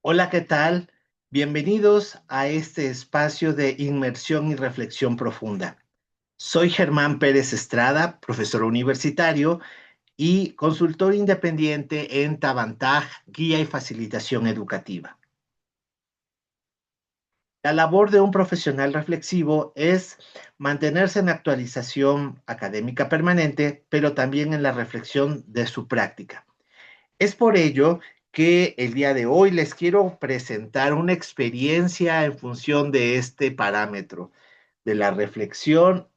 Hola, ¿qué tal? Bienvenidos a este espacio de inmersión y reflexión profunda. Soy Germán Pérez Estrada, profesor universitario y consultor independiente en Tabantaj, guía y facilitación educativa. La labor de un profesional reflexivo es mantenerse en actualización académica permanente, pero también en la reflexión de su práctica. Es por ello que el día de hoy les quiero presentar una experiencia en función de este parámetro, de la reflexión,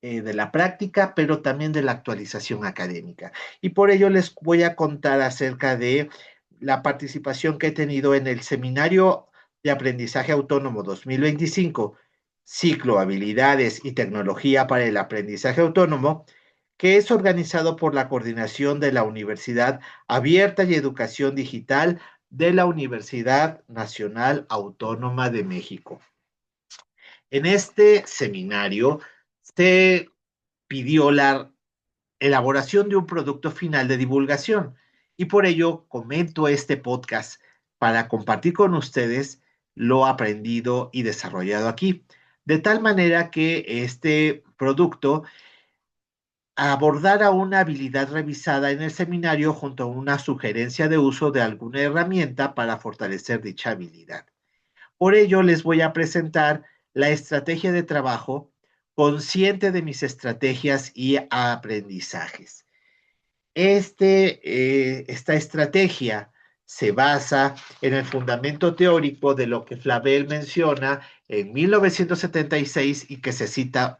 de la práctica, pero también de la actualización académica. Y por ello les voy a contar acerca de la participación que he tenido en el Seminario de Aprendizaje Autónomo 2025, Ciclo Habilidades y Tecnología para el Aprendizaje Autónomo, que es organizado por la Coordinación de la Universidad Abierta y Educación Digital de la Universidad Nacional Autónoma de México. En este seminario se pidió la elaboración de un producto final de divulgación y por ello comento este podcast para compartir con ustedes lo aprendido y desarrollado aquí, de tal manera que este producto abordara una habilidad revisada en el seminario junto a una sugerencia de uso de alguna herramienta para fortalecer dicha habilidad. Por ello, les voy a presentar la estrategia de trabajo consciente de mis estrategias y aprendizajes. Esta estrategia se basa en el fundamento teórico de lo que Flavel menciona en 1976 y que se cita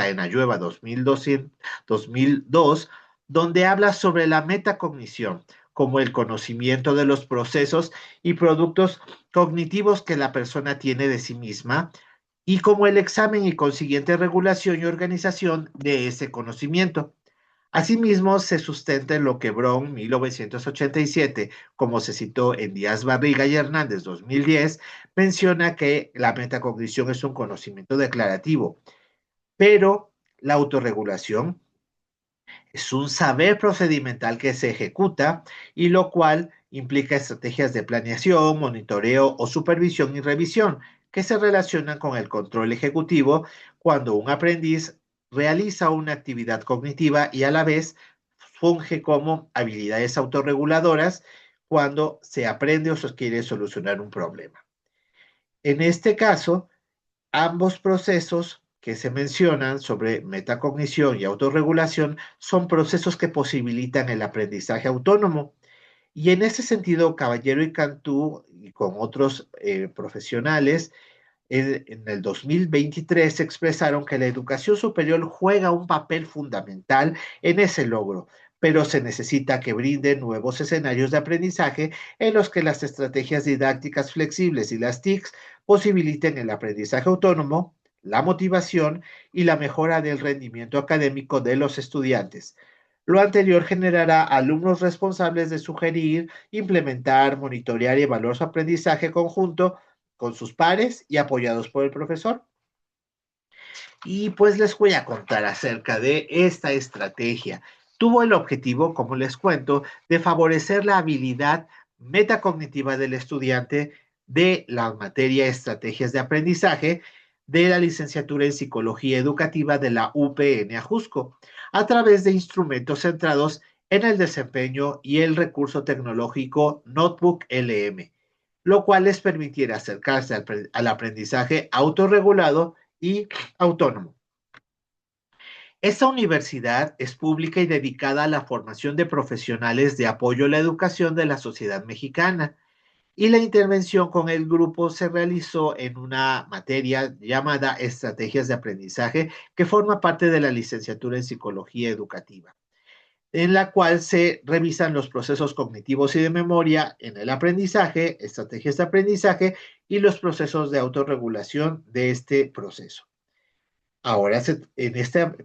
en Ayueva 2002, donde habla sobre la metacognición como el conocimiento de los procesos y productos cognitivos que la persona tiene de sí misma y como el examen y consiguiente regulación y organización de ese conocimiento. Asimismo, se sustenta en lo que Brown, 1987, como se citó en Díaz Barriga y Hernández, 2010, menciona que la metacognición es un conocimiento declarativo, pero la autorregulación es un saber procedimental que se ejecuta y lo cual implica estrategias de planeación, monitoreo o supervisión y revisión que se relacionan con el control ejecutivo cuando un aprendiz realiza una actividad cognitiva y a la vez funge como habilidades autorreguladoras cuando se aprende o se quiere solucionar un problema. En este caso, ambos procesos que se mencionan sobre metacognición y autorregulación son procesos que posibilitan el aprendizaje autónomo. Y en ese sentido, Caballero y Cantú, y con otros profesionales, en el 2023 expresaron que la educación superior juega un papel fundamental en ese logro, pero se necesita que brinde nuevos escenarios de aprendizaje en los que las estrategias didácticas flexibles y las TICs posibiliten el aprendizaje autónomo, la motivación y la mejora del rendimiento académico de los estudiantes. Lo anterior generará alumnos responsables de sugerir, implementar, monitorear y evaluar su aprendizaje conjunto con sus pares y apoyados por el profesor. Y pues les voy a contar acerca de esta estrategia. Tuvo el objetivo, como les cuento, de favorecer la habilidad metacognitiva del estudiante de la materia Estrategias de Aprendizaje de la licenciatura en Psicología Educativa de la UPN Ajusco, a través de instrumentos centrados en el desempeño y el recurso tecnológico Notebook LM, lo cual les permitiera acercarse al aprendizaje autorregulado y autónomo. Esta universidad es pública y dedicada a la formación de profesionales de apoyo a la educación de la sociedad mexicana, y la intervención con el grupo se realizó en una materia llamada Estrategias de Aprendizaje, que forma parte de la licenciatura en Psicología Educativa, en la cual se revisan los procesos cognitivos y de memoria en el aprendizaje, estrategias de aprendizaje y los procesos de autorregulación de este proceso. Ahora,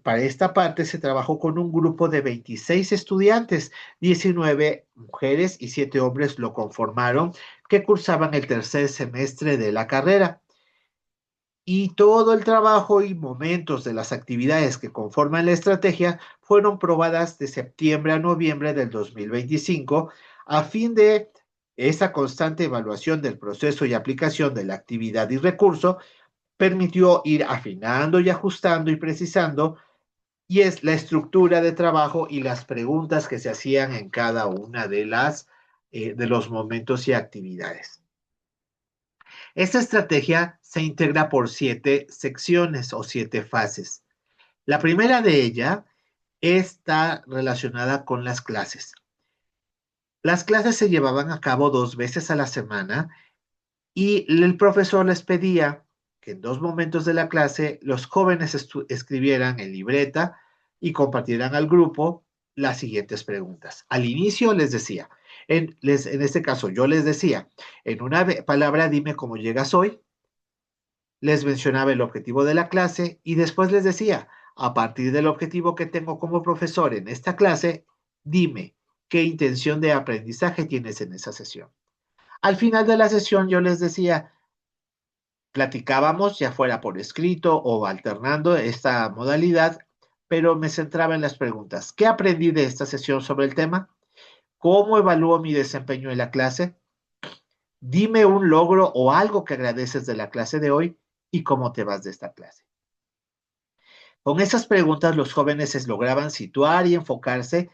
para esta parte se trabajó con un grupo de 26 estudiantes, 19 mujeres y 7 hombres lo conformaron, que cursaban el tercer semestre de la carrera. Y todo el trabajo y momentos de las actividades que conforman la estrategia fueron probadas de septiembre a noviembre del 2025 a fin de Esa constante evaluación del proceso y aplicación de la actividad y recurso permitió ir afinando y ajustando y precisando, y es la estructura de trabajo y las preguntas que se hacían en cada una de los momentos y actividades. Esta estrategia se integra por 7 secciones o 7 fases. La primera de ellas está relacionada con las clases. Las clases se llevaban a cabo 2 veces a la semana y el profesor les pedía que en 2 momentos de la clase los jóvenes escribieran en libreta y compartieran al grupo las siguientes preguntas. Al inicio les decía, en este caso yo les decía, en una palabra dime cómo llegas hoy, les mencionaba el objetivo de la clase y después les decía, a partir del objetivo que tengo como profesor en esta clase, dime qué intención de aprendizaje tienes en esa sesión. Al final de la sesión yo les decía, platicábamos ya fuera por escrito o alternando esta modalidad, pero me centraba en las preguntas. ¿Qué aprendí de esta sesión sobre el tema? ¿Cómo evalúo mi desempeño en la clase? Dime un logro o algo que agradeces de la clase de hoy y cómo te vas de esta clase. Con esas preguntas los jóvenes se lograban situar y enfocarse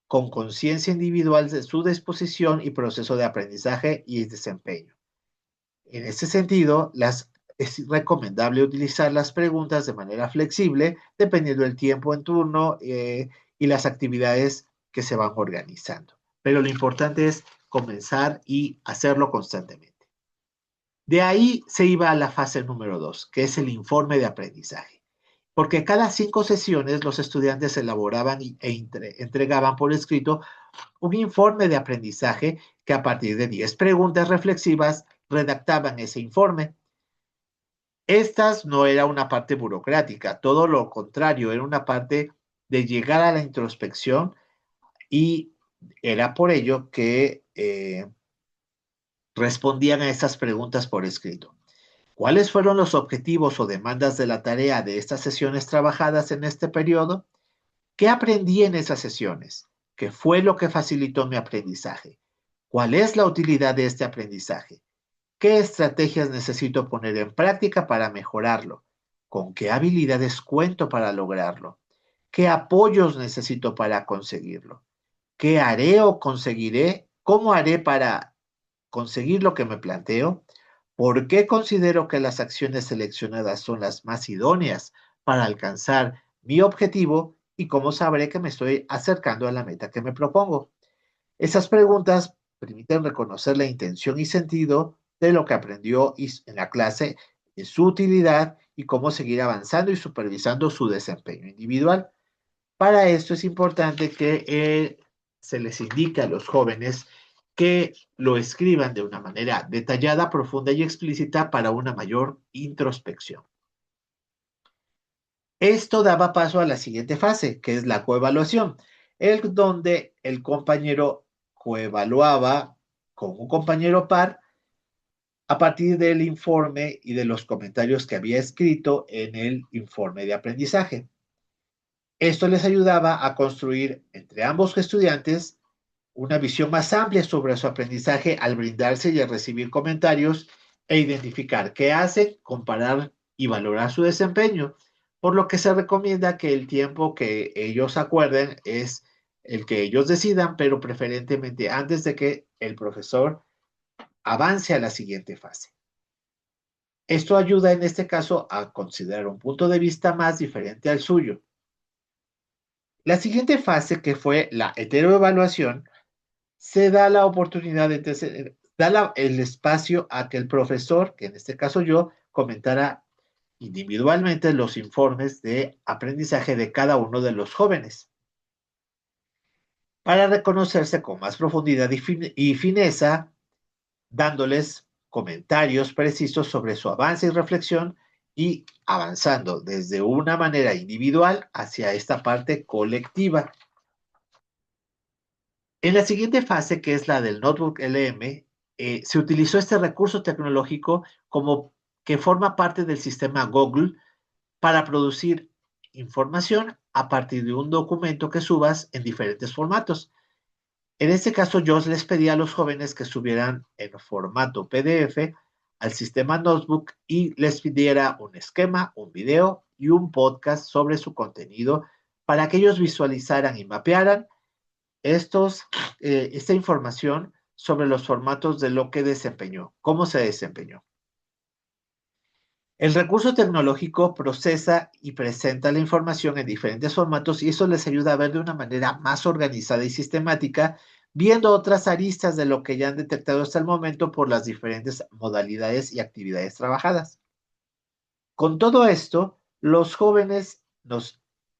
con conciencia individual de su disposición y proceso de aprendizaje y desempeño. En este sentido, es recomendable utilizar las preguntas de manera flexible dependiendo del tiempo en turno y las actividades que se van organizando. Pero lo importante es comenzar y hacerlo constantemente. De ahí se iba a la fase número 2, que es el informe de aprendizaje. Porque cada 5 sesiones los estudiantes elaboraban entregaban por escrito un informe de aprendizaje que a partir de 10 preguntas reflexivas redactaban ese informe. Estas no era una parte burocrática, todo lo contrario, era una parte de llegar a la introspección y era por ello que respondían a estas preguntas por escrito. ¿Cuáles fueron los objetivos o demandas de la tarea de estas sesiones trabajadas en este periodo? ¿Qué aprendí en esas sesiones? ¿Qué fue lo que facilitó mi aprendizaje? ¿Cuál es la utilidad de este aprendizaje? ¿Qué estrategias necesito poner en práctica para mejorarlo? ¿Con qué habilidades cuento para lograrlo? ¿Qué apoyos necesito para conseguirlo? ¿Qué haré o conseguiré? ¿Cómo haré para conseguir lo que me planteo? ¿Por qué considero que las acciones seleccionadas son las más idóneas para alcanzar mi objetivo? ¿Y cómo sabré que me estoy acercando a la meta que me propongo? Esas preguntas permiten reconocer la intención y sentido de lo que aprendió en la clase, de su utilidad y cómo seguir avanzando y supervisando su desempeño individual. Para esto es importante que se les indique a los jóvenes que lo escriban de una manera detallada, profunda y explícita para una mayor introspección. Esto daba paso a la siguiente fase, que es la coevaluación, donde el compañero coevaluaba con un compañero par a partir del informe y de los comentarios que había escrito en el informe de aprendizaje. Esto les ayudaba a construir entre ambos estudiantes una visión más amplia sobre su aprendizaje al brindarse y al recibir comentarios e identificar qué hacen, comparar y valorar su desempeño, por lo que se recomienda que el tiempo que ellos acuerden es el que ellos decidan, pero preferentemente antes de que el profesor avance a la siguiente fase. Esto ayuda en este caso a considerar un punto de vista más diferente al suyo. La siguiente fase, que fue la heteroevaluación, se da la oportunidad de el espacio a que el profesor, que en este caso yo, comentara individualmente los informes de aprendizaje de cada uno de los jóvenes para reconocerse con más profundidad y fineza, dándoles comentarios precisos sobre su avance y reflexión y avanzando desde una manera individual hacia esta parte colectiva. En la siguiente fase, que es la del Notebook LM, se utilizó este recurso tecnológico como que forma parte del sistema Google para producir información a partir de un documento que subas en diferentes formatos. En este caso, yo les pedí a los jóvenes que subieran en formato PDF al sistema Notebook y les pidiera un esquema, un video y un podcast sobre su contenido para que ellos visualizaran y mapearan esta información sobre los formatos de lo que desempeñó, cómo se desempeñó. El recurso tecnológico procesa y presenta la información en diferentes formatos y eso les ayuda a ver de una manera más organizada y sistemática, viendo otras aristas de lo que ya han detectado hasta el momento por las diferentes modalidades y actividades trabajadas. Con todo esto, los jóvenes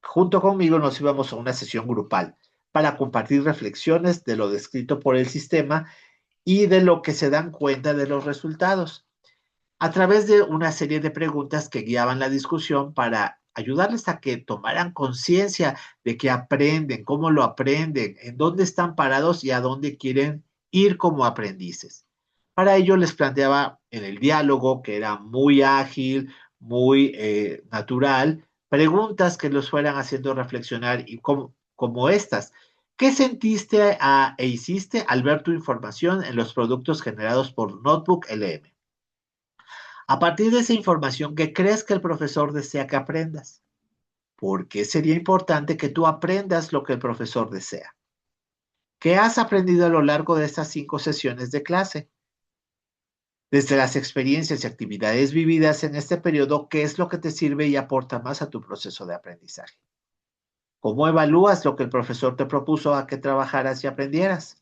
junto conmigo nos íbamos a una sesión grupal para compartir reflexiones de lo descrito por el sistema y de lo que se dan cuenta de los resultados a través de una serie de preguntas que guiaban la discusión para ayudarles a que tomaran conciencia de que aprenden, cómo lo aprenden, en dónde están parados y a dónde quieren ir como aprendices. Para ello les planteaba en el diálogo, que era muy ágil, muy natural, preguntas que los fueran haciendo reflexionar y como estas. ¿Qué sentiste e hiciste al ver tu información en los productos generados por Notebook LM? A partir de esa información, ¿qué crees que el profesor desea que aprendas? ¿Por qué sería importante que tú aprendas lo que el profesor desea? ¿Qué has aprendido a lo largo de estas 5 sesiones de clase? Desde las experiencias y actividades vividas en este periodo, ¿qué es lo que te sirve y aporta más a tu proceso de aprendizaje? ¿Cómo evalúas lo que el profesor te propuso a que trabajaras y aprendieras?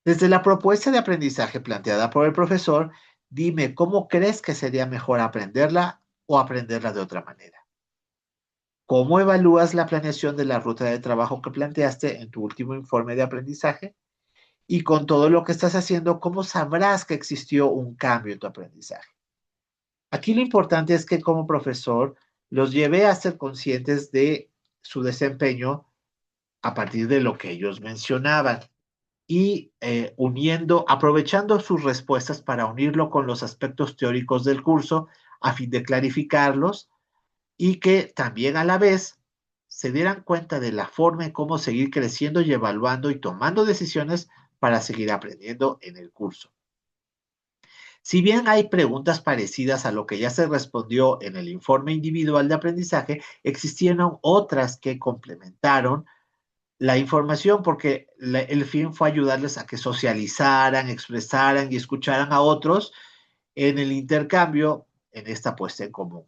Desde la propuesta de aprendizaje planteada por el profesor, dime cómo crees que sería mejor aprenderla o aprenderla de otra manera. ¿Cómo evalúas la planeación de la ruta de trabajo que planteaste en tu último informe de aprendizaje? Y con todo lo que estás haciendo, ¿cómo sabrás que existió un cambio en tu aprendizaje? Aquí lo importante es que como profesor los llevé a ser conscientes de su desempeño a partir de lo que ellos mencionaban y aprovechando sus respuestas para unirlo con los aspectos teóricos del curso a fin de clarificarlos y que también a la vez se dieran cuenta de la forma en cómo seguir creciendo y evaluando y tomando decisiones para seguir aprendiendo en el curso. Si bien hay preguntas parecidas a lo que ya se respondió en el informe individual de aprendizaje, existieron otras que complementaron la información porque el fin fue ayudarles a que socializaran, expresaran y escucharan a otros en el intercambio en esta puesta en común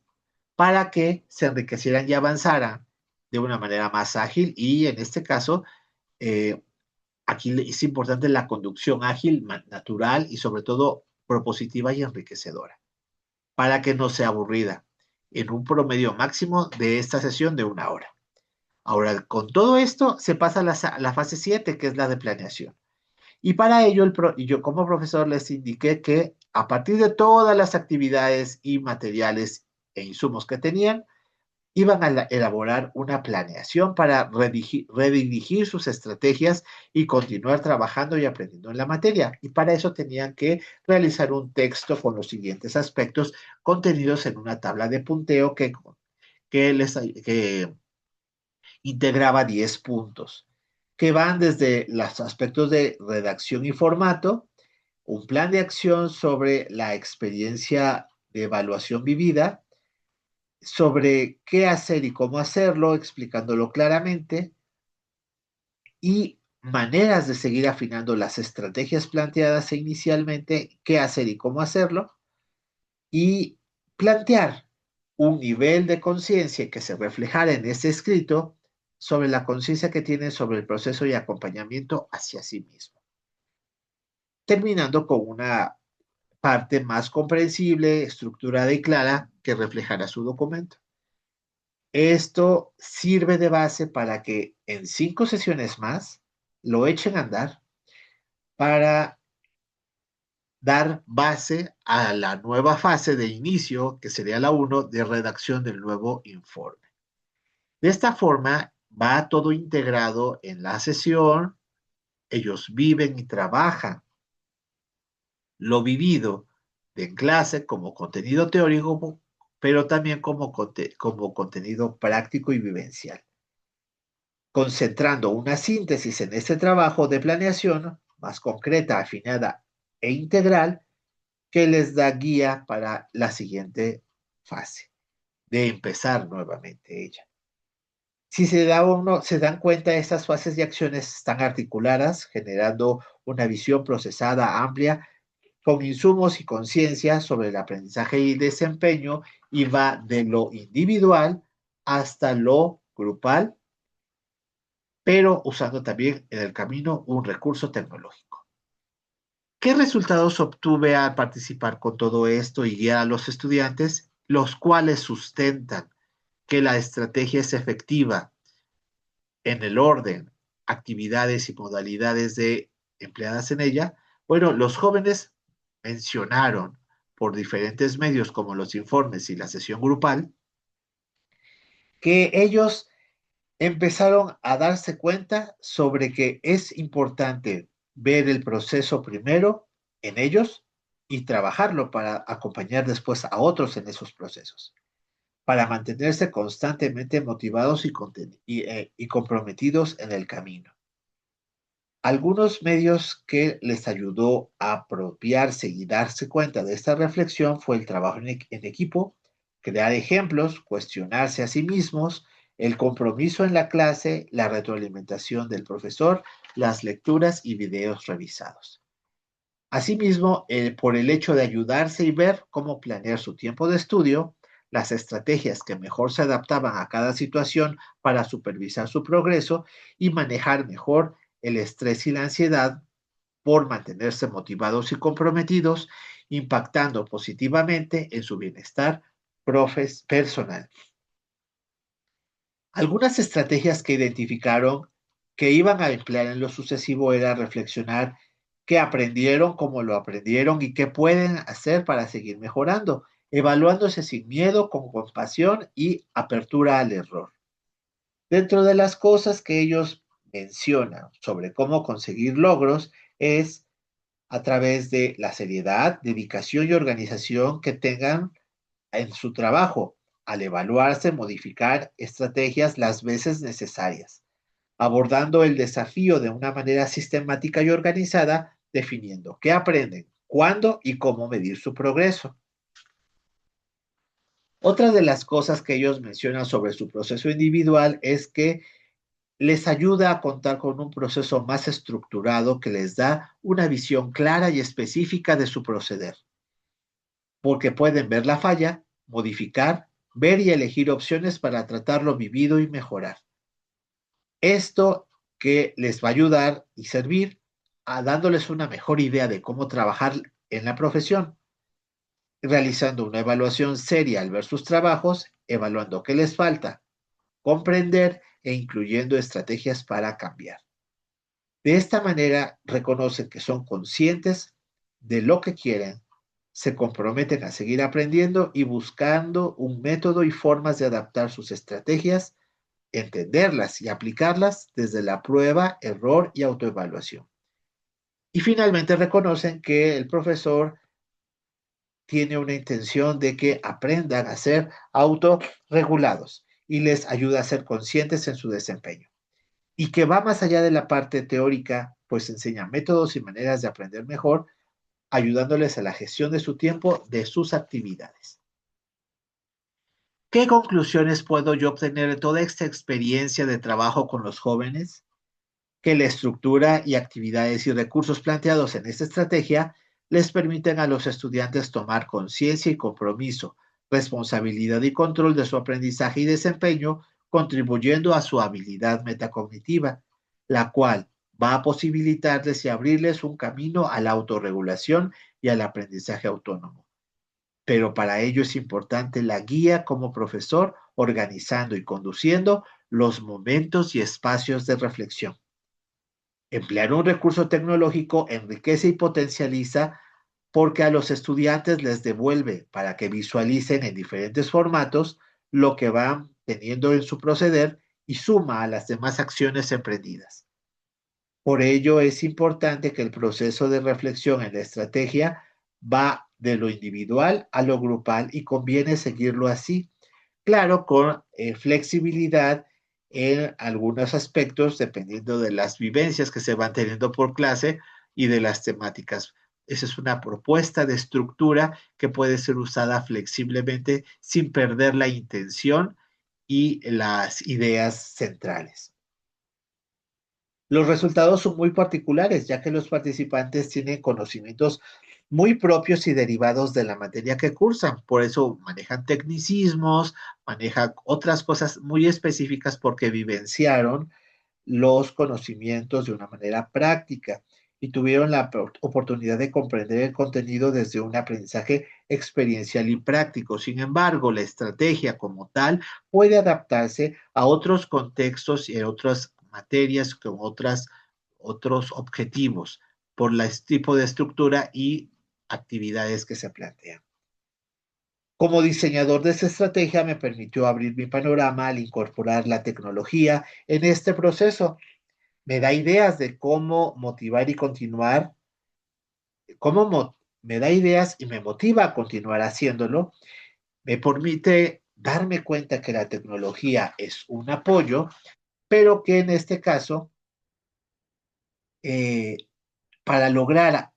para que se enriquecieran y avanzaran de una manera más ágil y en este caso, eh, aquí es importante la conducción ágil, natural y sobre todo propositiva y enriquecedora, para que no sea aburrida, en un promedio máximo de esta sesión de 1 hora. Ahora, con todo esto se pasa a la fase 7, que es la de planeación. Y para ello, yo como profesor les indiqué que a partir de todas las actividades y materiales e insumos que tenían, iban a elaborar una planeación para redirigir sus estrategias y continuar trabajando y aprendiendo en la materia. Y para eso tenían que realizar un texto con los siguientes aspectos contenidos en una tabla de punteo que integraba 10 puntos, que van desde los aspectos de redacción y formato, un plan de acción sobre la experiencia de evaluación vivida, sobre qué hacer y cómo hacerlo, explicándolo claramente, y maneras de seguir afinando las estrategias planteadas inicialmente, qué hacer y cómo hacerlo, y plantear un nivel de conciencia que se reflejara en ese escrito sobre la conciencia que tiene sobre el proceso y acompañamiento hacia sí mismo, terminando con una parte más comprensible, estructurada y clara que reflejará su documento. Esto sirve de base para que en 5 sesiones más lo echen a andar para dar base a la nueva fase de inicio, que sería la 1 de redacción del nuevo informe. De esta forma, va todo integrado en la sesión, ellos viven y trabajan lo vivido en clase como contenido teórico, pero también como contenido práctico y vivencial. concentrando una síntesis en este trabajo de planeación más concreta, afinada e integral que les da guía para la siguiente fase, de empezar nuevamente ella. Si se dan cuenta, estas fases y acciones están articuladas, generando una visión procesada amplia con insumos y conciencia sobre el aprendizaje y desempeño y va de lo individual hasta lo grupal, pero usando también en el camino un recurso tecnológico. ¿Qué resultados obtuve al participar con todo esto y guiar a los estudiantes, los cuales sustentan que la estrategia es efectiva en el orden, actividades y modalidades empleadas en ella? Bueno, los jóvenes mencionaron por diferentes medios como los informes y la sesión grupal que ellos empezaron a darse cuenta sobre que es importante ver el proceso primero en ellos y trabajarlo para acompañar después a otros en esos procesos, para mantenerse constantemente motivados y comprometidos en el camino. Algunos medios que les ayudó a apropiarse y darse cuenta de esta reflexión fue el trabajo en equipo, crear ejemplos, cuestionarse a sí mismos, el compromiso en la clase, la retroalimentación del profesor, las lecturas y videos revisados. Asimismo, por el hecho de ayudarse y ver cómo planear su tiempo de estudio, las estrategias que mejor se adaptaban a cada situación para supervisar su progreso y manejar mejor el estrés y la ansiedad por mantenerse motivados y comprometidos, impactando positivamente en su bienestar personal. Algunas estrategias que identificaron que iban a emplear en lo sucesivo era reflexionar qué aprendieron, cómo lo aprendieron y qué pueden hacer para seguir mejorando, evaluándose sin miedo, con compasión y apertura al error. Dentro de las cosas que ellos mencionan sobre cómo conseguir logros es a través de la seriedad, dedicación y organización que tengan en su trabajo, al evaluarse, modificar estrategias las veces necesarias, abordando el desafío de una manera sistemática y organizada, definiendo qué aprenden, cuándo y cómo medir su progreso. Otra de las cosas que ellos mencionan sobre su proceso individual es que les ayuda a contar con un proceso más estructurado que les da una visión clara y específica de su proceder, porque pueden ver la falla, modificar, ver y elegir opciones para tratar lo vivido y mejorar. Esto que les va a ayudar y servir a dándoles una mejor idea de cómo trabajar en la profesión, realizando una evaluación seria al ver sus trabajos, evaluando qué les falta, comprender e incluyendo estrategias para cambiar. De esta manera reconocen que son conscientes de lo que quieren, se comprometen a seguir aprendiendo y buscando un método y formas de adaptar sus estrategias, entenderlas y aplicarlas desde la prueba, error y autoevaluación. Y finalmente reconocen que el profesor tiene una intención de que aprendan a ser autorregulados y les ayuda a ser conscientes en su desempeño. Y que va más allá de la parte teórica, pues enseña métodos y maneras de aprender mejor, ayudándoles a la gestión de su tiempo, de sus actividades. ¿Qué conclusiones puedo yo obtener de toda esta experiencia de trabajo con los jóvenes? Que la estructura y actividades y recursos planteados en esta estrategia les permiten a los estudiantes tomar conciencia y compromiso, responsabilidad y control de su aprendizaje y desempeño, contribuyendo a su habilidad metacognitiva, la cual va a posibilitarles y abrirles un camino a la autorregulación y al aprendizaje autónomo. Pero para ello es importante la guía como profesor, organizando y conduciendo los momentos y espacios de reflexión. Emplear un recurso tecnológico enriquece y potencializa porque a los estudiantes les devuelve para que visualicen en diferentes formatos lo que van teniendo en su proceder y suma a las demás acciones emprendidas. Por ello es importante que el proceso de reflexión en la estrategia va de lo individual a lo grupal y conviene seguirlo así, claro, con flexibilidad en algunos aspectos, dependiendo de las vivencias que se van teniendo por clase y de las temáticas. Esa es una propuesta de estructura que puede ser usada flexiblemente sin perder la intención y las ideas centrales. Los resultados son muy particulares, ya que los participantes tienen conocimientos muy propios y derivados de la materia que cursan. Por eso manejan tecnicismos, manejan otras cosas muy específicas porque vivenciaron los conocimientos de una manera práctica y tuvieron la oportunidad de comprender el contenido desde un aprendizaje experiencial y práctico. Sin embargo, la estrategia como tal puede adaptarse a otros contextos y a otras materias con otros objetivos por el tipo de estructura y actividades que se plantean. Como diseñador de esta estrategia me permitió abrir mi panorama al incorporar la tecnología en este proceso. Me da ideas de cómo motivar y continuar, me da ideas y me motiva a continuar haciéndolo. Me permite darme cuenta que la tecnología es un apoyo, pero que en este caso, eh, para lograr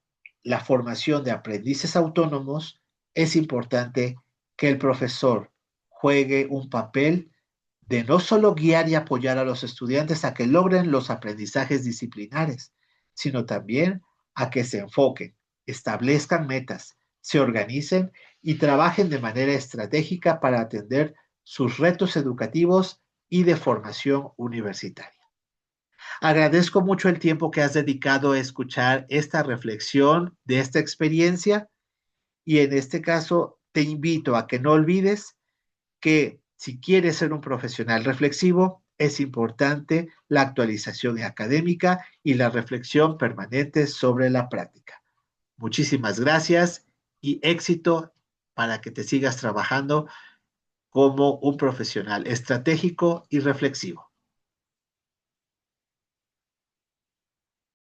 la formación de aprendices autónomos, es importante que el profesor juegue un papel de no solo guiar y apoyar a los estudiantes a que logren los aprendizajes disciplinares, sino también a que se enfoquen, establezcan metas, se organicen y trabajen de manera estratégica para atender sus retos educativos y de formación universitaria. Agradezco mucho el tiempo que has dedicado a escuchar esta reflexión de esta experiencia y en este caso te invito a que no olvides que si quieres ser un profesional reflexivo, es importante la actualización académica y la reflexión permanente sobre la práctica. Muchísimas gracias y éxito para que te sigas trabajando como un profesional estratégico y reflexivo.